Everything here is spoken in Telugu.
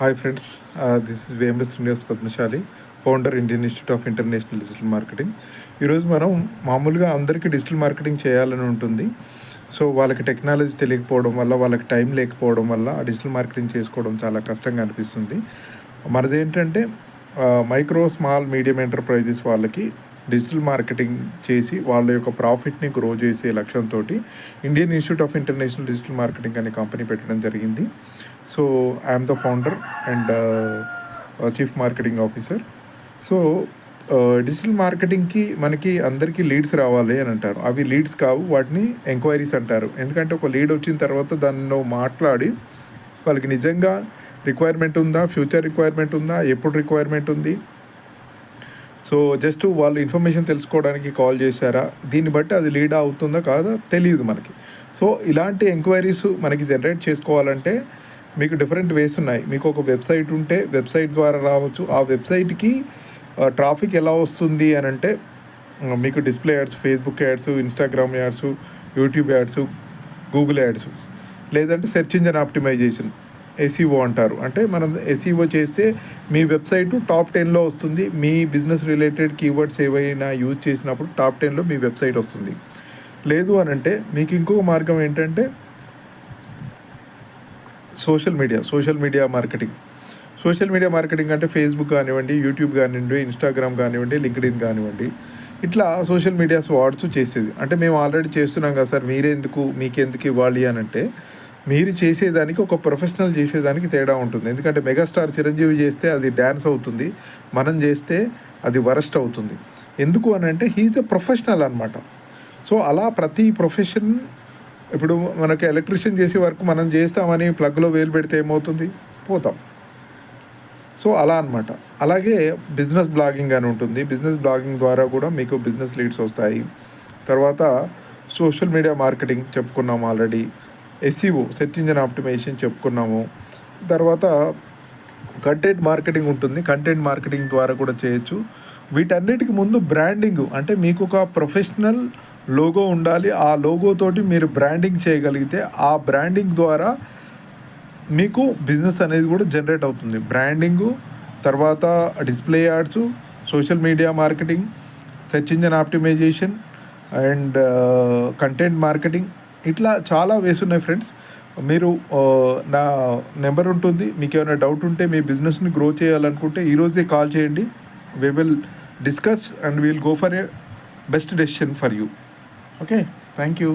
Hi friends, this is VMS Srinivas Padmashali, founder Indian institute of international digital marketing. ఈరోజు మనం మామూలుగా అందరికీ డిజిటల్ మార్కెటింగ్ చేయాలని ఉంటుంది. సో వాళ్ళకి టెక్నాలజీ తెలియకపోవడం వల్ల, వాళ్ళకి టైం లేకపోవడం వల్ల ఆ డిజిటల్ మార్కెటింగ్ చేసుకోవడం చాలా కష్టంగా అనిపిస్తుంది. మనదేంటంటే మైక్రో స్మాల్ మీడియం ఎంటర్ప్రైజెస్ వాళ్ళకి డిజిటల్ మార్కెటింగ్ చేసి వాళ్ళ యొక్క ప్రాఫిట్ని గ్రో చేసే లక్ష్యంతో Indian institute of international digital marketing అనే కంపెనీ పెట్టడం జరిగింది. So I'm the founder and chief marketing officer. So digital మార్కెటింగ్కి మనకి అందరికీ లీడ్స్ రావాలి అని అంటారు. అవి లీడ్స్ కావు, వాటిని ఎంక్వైరీస్ అంటారు. ఎందుకంటే ఒక లీడ్ వచ్చిన తర్వాత దానిలో మాట్లాడి వాళ్ళకి నిజంగా రిక్వైర్మెంట్ ఉందా, ఫ్యూచర్ రిక్వైర్మెంట్ ఉందా, ఎప్పుడు రిక్వైర్మెంట్ ఉంది, సో జస్ట్ వాళ్ళు ఇన్ఫర్మేషన్ తెలుసుకోవడానికి కాల్ చేశారా, దీన్ని బట్టి అది లీడ్ అవుతుందా కాదా తెలియదు మనకి. సో ఇలాంటి ఎంక్వైరీస్ మనకి జనరేట్ చేసుకోవాలంటే మీకు డిఫరెంట్ వేస్ ఉన్నాయి. మీకు ఒక వెబ్సైట్ ఉంటే వెబ్సైట్ ద్వారా రావచ్చు. ఆ వెబ్సైట్కి ట్రాఫిక్ ఎలా వస్తుంది అని అంటే మీకు display ads, Facebook ads, Instagram ads, YouTube ads, Google ads, లేదంటే సెర్చ్ ఇంజన్ ఆప్టిమైజేషన్, ఎస్ఈఓ అంటారు. అంటే మనం ఎస్ఈఓ చేస్తే మీ వెబ్సైట్ టాప్ 10లో వస్తుంది. మీ బిజినెస్ రిలేటెడ్ కీవర్డ్స్ ఏవైనా యూజ్ చేసినప్పుడు టాప్ 10లో మీ వెబ్సైట్ వస్తుంది. లేదు అని అంటే మీకు ఇంకొక మార్గం ఏంటంటే social media marketing. Social media marketing అంటే ఫేస్బుక్ కానివ్వండి, యూట్యూబ్ కానివ్వండి, ఇన్స్టాగ్రామ్ కానివ్వండి, లింక్డ్ఇన్ కానివ్వండి, ఇట్లా సోషల్ మీడియాస్ వాడుతూ చేసేది. అంటే మేము ఆల్రెడీ చేస్తున్నాం కదా సార్, మీకెందుకు ఇవ్వాలి అని అంటే, మీరు చేసేదానికి ఒక ప్రొఫెషనల్ చేసేదానికి తేడా ఉంటుంది. ఎందుకంటే మెగాస్టార్ చిరంజీవి చేస్తే అది డ్యాన్స్ అవుతుంది, మనం చేస్తే అది వరస్ట్ అవుతుంది. ఎందుకు అని అంటే హీఈస్ ఎ ప్రొఫెషనల్ అనమాట. సో అలా ప్రతి ప్రొఫెషన్, ఇప్పుడు మనకి ఎలక్ట్రీషియన్ చేసే వర్క్ మనం చేస్తామని ప్లగ్లో వేలు పెడితే ఏమవుతుంది, పోతాం. సో అలా అనమాట. అలాగే బిజినెస్ బ్లాగింగ్ అని ఉంటుంది. బిజినెస్ బ్లాగింగ్ ద్వారా కూడా మీకు బిజినెస్ లీడ్స్ వస్తాయి. తర్వాత సోషల్ మీడియా మార్కెటింగ్ చెప్పుకున్నాము already. SEO, search engine optimization చెప్పుకున్నాము. తర్వాత కంటెంట్ మార్కెటింగ్ ఉంటుంది. కంటెంట్ మార్కెటింగ్ ద్వారా కూడా చేయొచ్చు. వీటన్నిటికి ముందు బ్రాండింగ్, అంటే మీకు ఒక ప్రొఫెషనల్ లోగో ఉండాలి. ఆ లోగోతోటి మీరు బ్రాండింగ్ చేయగలిగితే ఆ బ్రాండింగ్ ద్వారా మీకు బిజినెస్ అనేది కూడా జనరేట్ అవుతుంది. బ్రాండింగు, తర్వాత display ads, social media marketing, search engine optimization and content marketing, ఇట్లా చాలా వేస్ ఉన్నాయి ఫ్రెండ్స్. మీరు నా నెంబర్ ఉంటుంది. మీకు ఏమైనా డౌట్ ఉంటే, మీ బిజినెస్ని గ్రో చేయాలనుకుంటే ఈరోజే కాల్ చేయండి. we will discuss and we will go for a best decision for you. Okay, thank you.